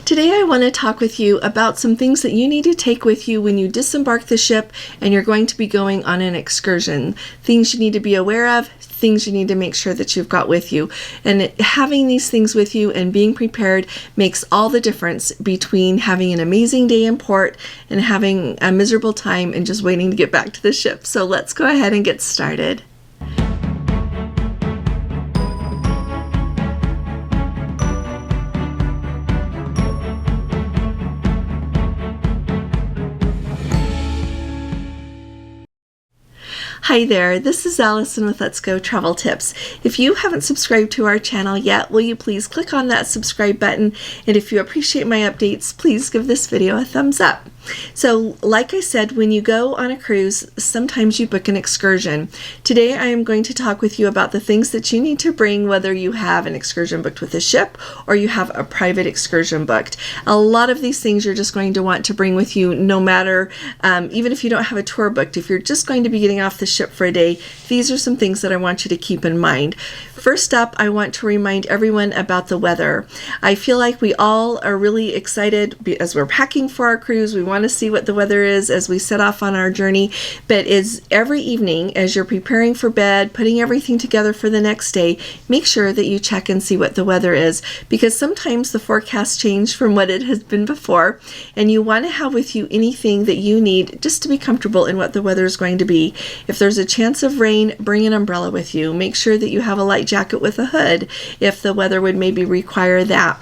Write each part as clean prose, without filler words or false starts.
Today I want to talk with you about some things that you need to take with you when you disembark the ship and you're going to be going on an excursion. Things you need to be aware of, things you need to make sure that you've got with you. And having these things with you and being prepared makes all the difference between having an amazing day in port and having a miserable time and just waiting to get back to the ship. So let's go ahead and get started. Hi there, this is Allison with Let's Go Travel Tips. If you haven't subscribed to our channel yet, will you please click on that subscribe button? And if you appreciate my updates, please give this video a thumbs up. So, like I said, when you go on a cruise, sometimes you book an excursion. Today I am going to talk with you about the things that you need to bring, whether you have an excursion booked with a ship or you have a private excursion booked. A lot of these things you're just going to want to bring with you no matter, even if you don't have a tour booked. If you're just going to be getting off the ship for a day, these are some things that I want you to keep in mind. First up, I want to remind everyone about the weather. I feel like we all are really excited as we're packing for our cruise. We want to see what the weather is as we set off on our journey, but every evening as you're preparing for bed, putting everything together for the next day, make sure that you check and see what the weather is, because sometimes the forecasts change from what it has been before, and you want to have with you anything that you need just to be comfortable in what the weather is going to be. If there's a chance of rain, bring an umbrella with you. Make sure that you have a light jacket with a hood if the weather would maybe require that.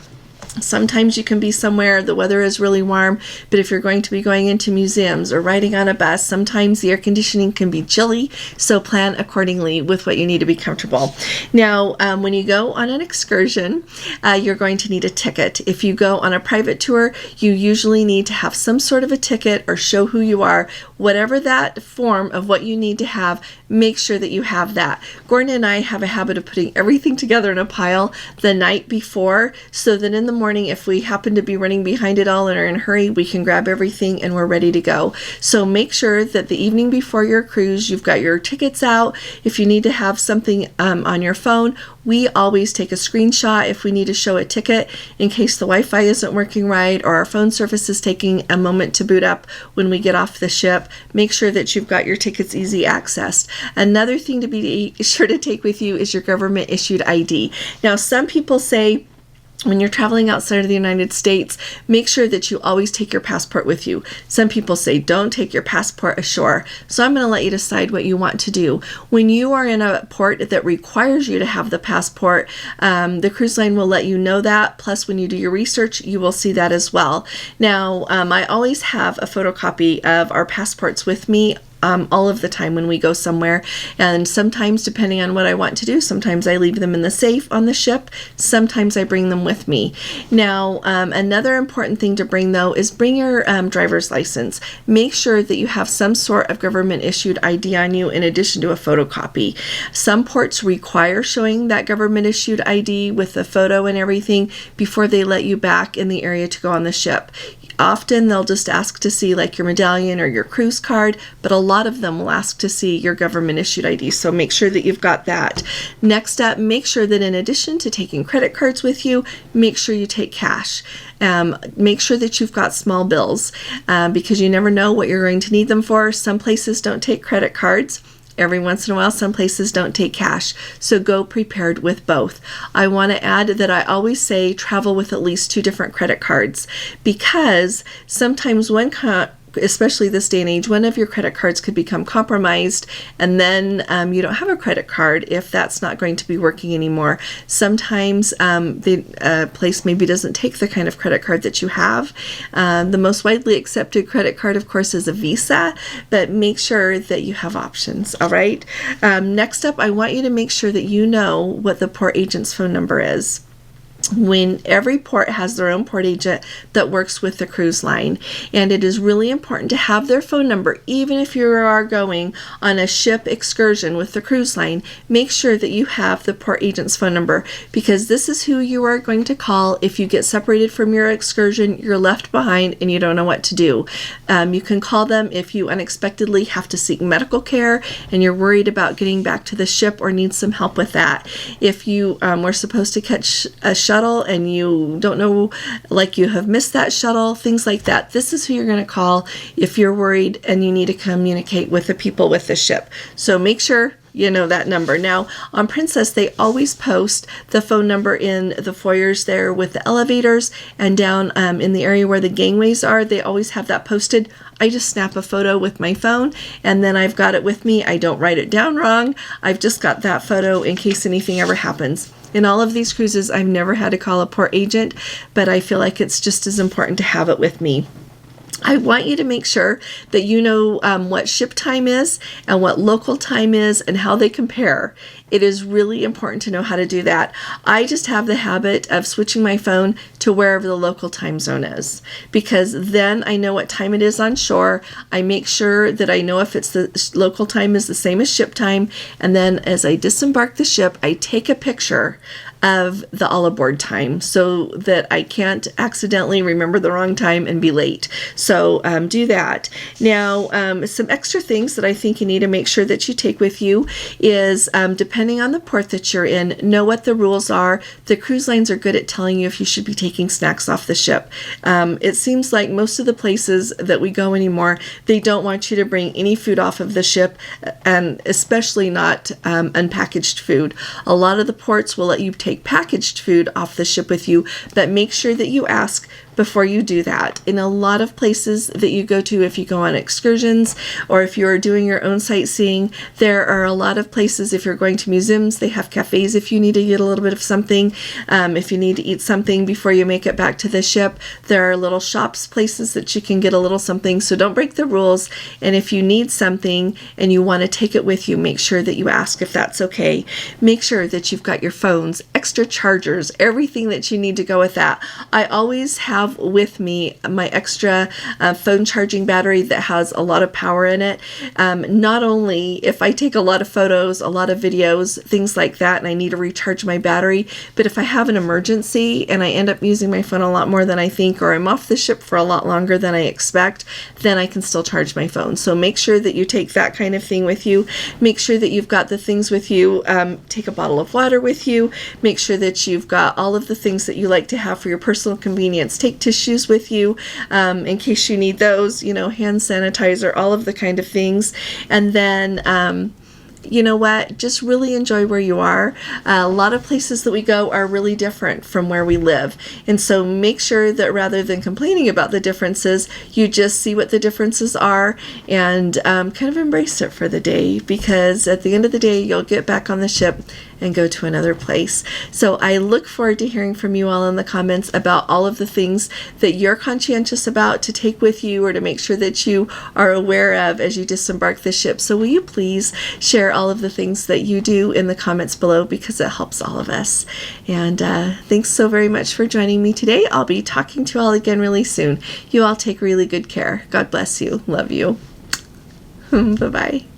Sometimes you can be somewhere the weather is really warm, but if you're going to be going into museums or riding on a bus, sometimes the air conditioning can be chilly, so plan accordingly with what you need to be comfortable. Now, when you go on an excursion, you're going to need a ticket. If you go on a private tour, you usually need to have some sort of a ticket or show who you are. Whatever that form of what you need to have, make sure that you have that. Gordon and I have a habit of putting everything together in a pile the night before, so that in the morning, if we happen to be running behind it all and are in a hurry, we can grab everything and we're ready to go. So make sure that the evening before your cruise, you've got your tickets out. If you need to have something on your phone, we always take a screenshot if we need to show a ticket in case the Wi-Fi isn't working right or our phone service is taking a moment to boot up when we get off the ship. Make sure that you've got your tickets easy accessed. Another thing to be sure to take with you is your government issued ID. Now, some people say, when you're traveling outside of the United States, make sure that you always take your passport with you. Some people say don't take your passport ashore. So I'm going to let you decide what you want to do. When you are in a port that requires you to have the passport, the cruise line will let you know that. Plus, when you do your research, you will see that as well. Now, I always have a photocopy of our passports with me all of the time when we go somewhere, and sometimes depending on what I want to do, sometimes I leave them in the safe on the ship, sometimes I bring them with me. Now, another important thing to bring though is bring your driver's license. Make sure that you have some sort of government issued ID on you in addition to a photocopy. Some ports require showing that government issued ID with the photo and everything before they let you back in the area to go on the ship. Often they'll just ask to see like your medallion or your cruise card, but a lot of them will ask to see your government issued ID, so make sure that you've got that. Next up, make sure that in addition to taking credit cards with you, make sure you take cash. Make sure that you've got small bills because you never know what you're going to need them for. Some places don't take credit cards. Every once in a while, some places don't take cash, so go prepared with both. I want to add that I always say travel with at least 2 different credit cards, because sometimes especially this day and age, one of your credit cards could become compromised, and then you don't have a credit card if that's not going to be working anymore. Sometimes the place maybe doesn't take the kind of credit card that you have. The most widely accepted credit card, of course, is a Visa, but make sure that you have options, all right? Next up, I want you to make sure that you know what the port agent's phone number is. When every port has their own port agent that works with the cruise line, and it is really important to have their phone number. Even if you are going on a ship excursion with the cruise line, make sure that you have the port agent's phone number, because this is who you are going to call if you get separated from your excursion, you're left behind, and you don't know what to do. You can call them if you unexpectedly have to seek medical care and you're worried about getting back to the ship or need some help with that. If you were supposed to catch a shuttle shuttle and you don't know, like you have missed that shuttle, things like that, this is who you're going to call if you're worried and you need to communicate with the people with the ship. So make sure you know that number. Now, on Princess, they always post the phone number in the foyers there with the elevators, and down in the area where the gangways are, they always have that posted. I just snap a photo with my phone, and then I've got it with me. I don't write it down wrong. I've just got that photo in case anything ever happens. In all of these cruises, I've never had to call a port agent, but I feel like it's just as important to have it with me. I want you to make sure that you know what ship time is and what local time is and how they compare. It is really important to know how to do that. I just have the habit of switching my phone to wherever the local time zone is, because then I know what time it is on shore. I make sure that I know if it's the local time is the same as ship time, and then as I disembark the ship, I take a picture of the all aboard time so that I can't accidentally remember the wrong time and be late. So do that. Now, some extra things that I think you need to make sure that you take with you is, depending on the port that you're in, know what the rules are. The cruise lines are good at telling you if you should be taking snacks off the ship. It seems like most of the places that we go anymore, they don't want you to bring any food off of the ship, and especially not unpackaged food. A lot of the ports will let you take packaged food off the ship with you, but make sure that you ask before you do that. In a lot of places that you go to, if you go on excursions or if you're doing your own sightseeing, there are a lot of places. If you're going to museums, they have cafes if you need to get a little bit of something. If you need to eat something before you make it back to the ship, there are little shops, places that you can get a little something. So don't break the rules. And if you need something and you want to take it with you, make sure that you ask if that's okay. Make sure that you've got your phones, extra chargers, everything that you need to go with that. I always have with me my extra phone charging battery that has a lot of power in it. Not only if I take a lot of photos, a lot of videos, things like that, and I need to recharge my battery, but if I have an emergency and I end up using my phone a lot more than I think, or I'm off the ship for a lot longer than I expect, then I can still charge my phone. So make sure that you take that kind of thing with you. Make sure that you've got the things with you. Take a bottle of water with you. Make sure that you've got all of the things that you like to have for your personal convenience. Take tissues with you in case you need those, hand sanitizer, all of the kind of things. And then you know what, just really enjoy where you are. A lot of places that we go are really different from where we live, and so make sure that rather than complaining about the differences, you just see what the differences are and kind of embrace it for the day, because at the end of the day you'll get back on the ship and go to another place. So I look forward to hearing from you all in the comments about all of the things that you're conscientious about to take with you or to make sure that you are aware of as you disembark the ship. So will you please share all of the things that you do in the comments below, because it helps all of us. And thanks so very much for joining me today. I'll be talking to you all again really soon. You all take really good care. God bless you. Love you. Bye-bye.